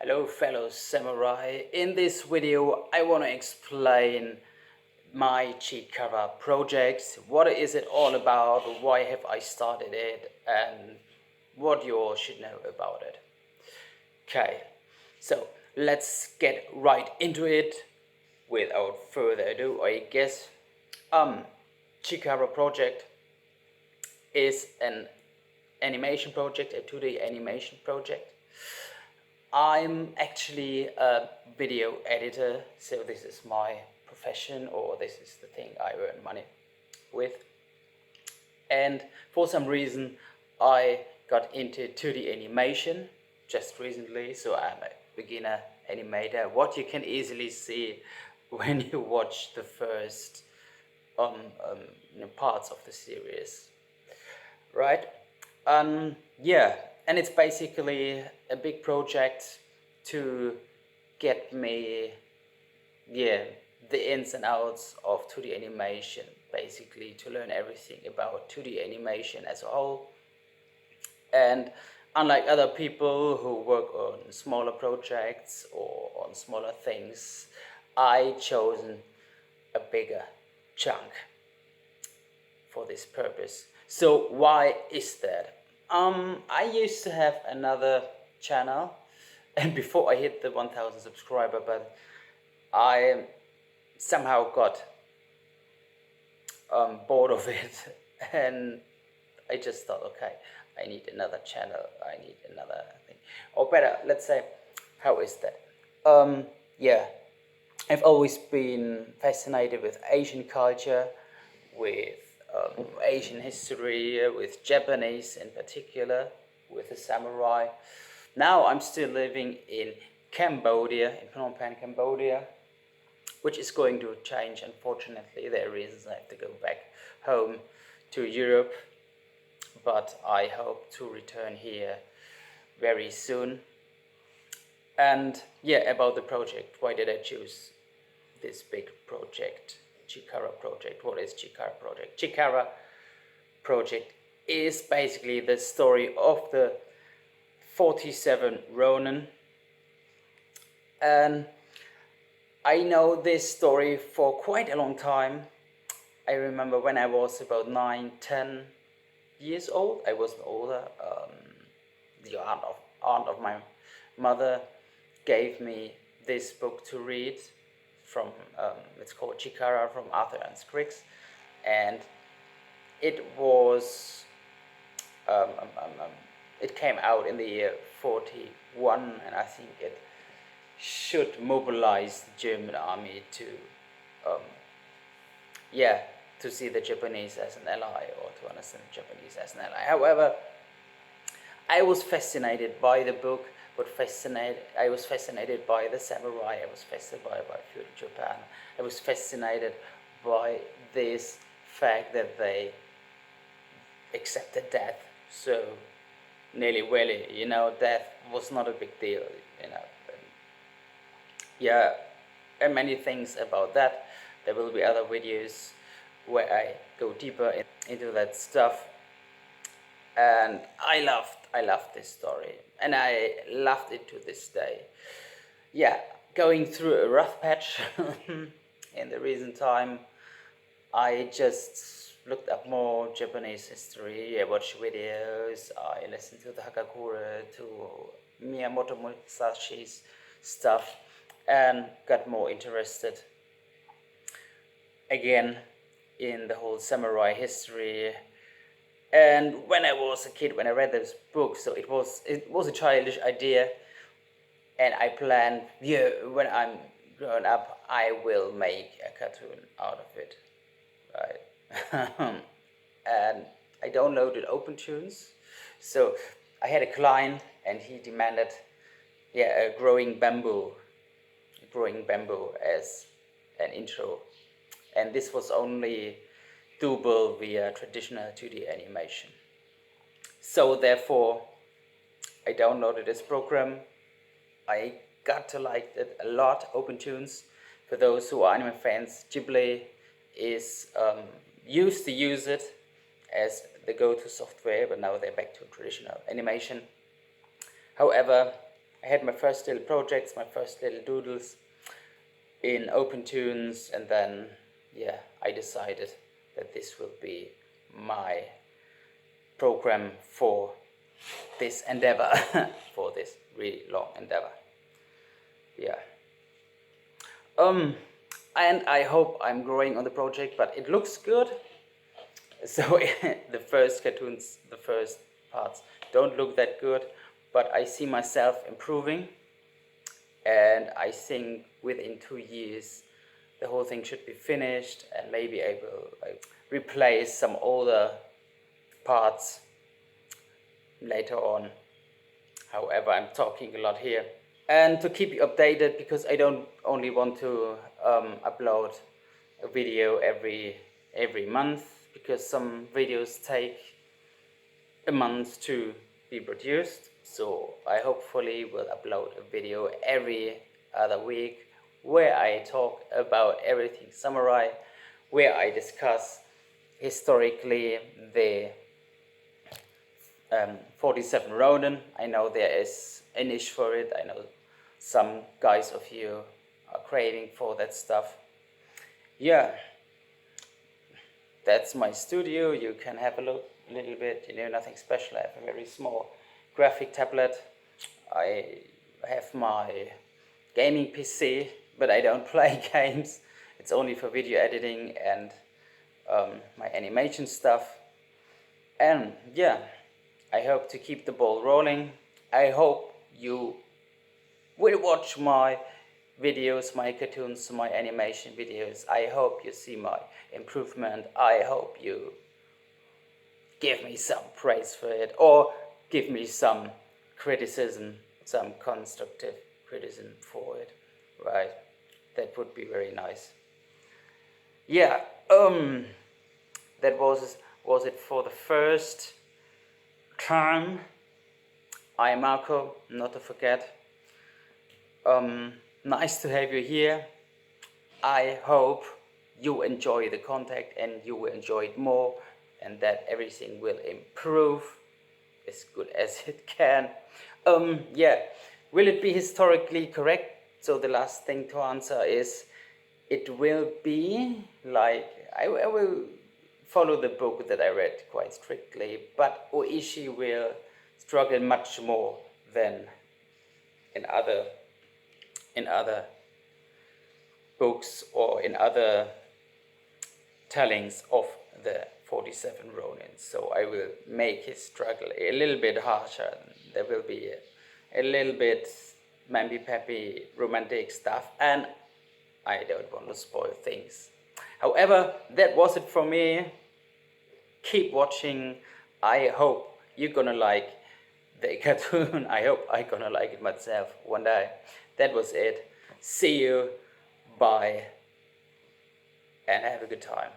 Hello fellow samurai, in this video I want to explain my Chikara project, what is it all about, why have I started it, and what you all should know about it. Okay, so let's get right into it without further ado, I guess. Chikara project is an animation project, a 2D animation project. I'm actually a video editor, so this is my profession, or this is the thing I earn money with. And for some reason I got into 2D animation just recently, so I'm a beginner animator, what you can easily see when you watch the first parts of the series, right? Yeah, and it's basically a big project to get me, the ins and outs of 2D animation, basically to learn everything about 2D animation as a whole. And unlike other people who work on smaller projects or on smaller things, I chosen a bigger chunk for this purpose. So why is that? I used to have another channel, and before I hit the 1000 subscriber, but I somehow got bored of it, and I just thought, okay, I need another channel, I need another thing, or better, let's say, how is that? Yeah, I've always been fascinated with Asian culture, with Asian history, with Japanese in particular, with the samurai. Now I'm still living in Cambodia, in Phnom Penh, Cambodia, which is going to change, unfortunately. There are reasons I have to go back home to Europe, but I hope to return here very soon. And yeah, about the project, why did I choose this big project, Chikara project? What is Chikara project? Chikara project is basically the story of the 47 Ronin, and I know this story for quite a long time. I remember when I was about 9-10 years old. I wasn't older. The aunt of my mother gave me this book to read from, it's called Chikara, from Arthur and Scriggs, and it was, it came out in the year 41, and I think it should mobilize the German army to, to see the Japanese as an ally, or to understand the Japanese as an ally. However, I was fascinated by the book, but I was fascinated by the samurai, I was fascinated by feudal Japan, I was fascinated by this fact that they accepted death so nearly willy, death was not a big deal, yeah, and many things about that. There will be other videos where I go deeper into that stuff, and I loved this story, and I loved it to this day. Yeah, going through a rough patch in the recent time, I just looked up more Japanese history, I watched videos, I listened to the Hakakura, to Miyamoto Musashi's stuff, and got more interested again in the whole samurai history. And when I was a kid, when I read this book, so it was a childish idea, and I planned, when I'm grown up, I will make a cartoon out of it, right? And I downloaded OpenTunes, so I had a client, and he demanded, a growing bamboo as an intro, and this was only doable via traditional 2D animation. So therefore, I downloaded this program. I got to like it a lot. OpenTunes, for those who are anime fans, Ghibli is used to use it as the go-to software, but now they're back to traditional animation. However, I had my first little projects, my first little doodles in OpenTunes, and then yeah, I decided that this will be my program for this endeavor, for this really long endeavor. Yeah. And I hope I'm growing on the project, but it looks good. So the first cartoons, the first parts don't look that good, but I see myself improving, and I think within 2 years the whole thing should be finished, and maybe I will replace some older parts later on. However, I'm talking a lot here. And to keep you updated, because I don't only want to upload a video every month, because some videos take a month to be produced. So I hopefully will upload a video every other week where I talk about everything samurai, where I discuss historically the 47 Ronin. I know there is a niche for it. I know some guys of you are craving for that stuff. Yeah, that's my studio. You can have a look a little bit. You know, nothing special. I have a very small graphic tablet. I have my gaming PC, but I don't play games. It's only for video editing and my animation stuff. And yeah, I hope to keep the ball rolling. I hope you will watch my videos, my cartoons, my animation videos. I hope you see my improvement. I hope you give me some praise for it, or give me some criticism, some constructive criticism for it, right? That would be very nice. Yeah, that was it for the first time. I'm Marco, not to forget. Nice to have you here. I hope you enjoy the contact and you will enjoy it more, and that everything will improve as good as it can. Yeah, will it be historically correct? So the last thing to answer is, it will be like, I will follow the book that I read quite strictly, but Oishi will struggle much more than in other books or in other tellings of the 47 Ronins. So I will make his struggle a little bit harsher. There will be a little bit mamby-pamby romantic stuff, and I don't want to spoil things. However, that was it for me. Keep watching. I hope you're gonna like the cartoon. I hope I'm gonna like it myself one day. That was it. See you. Bye. And have a good time.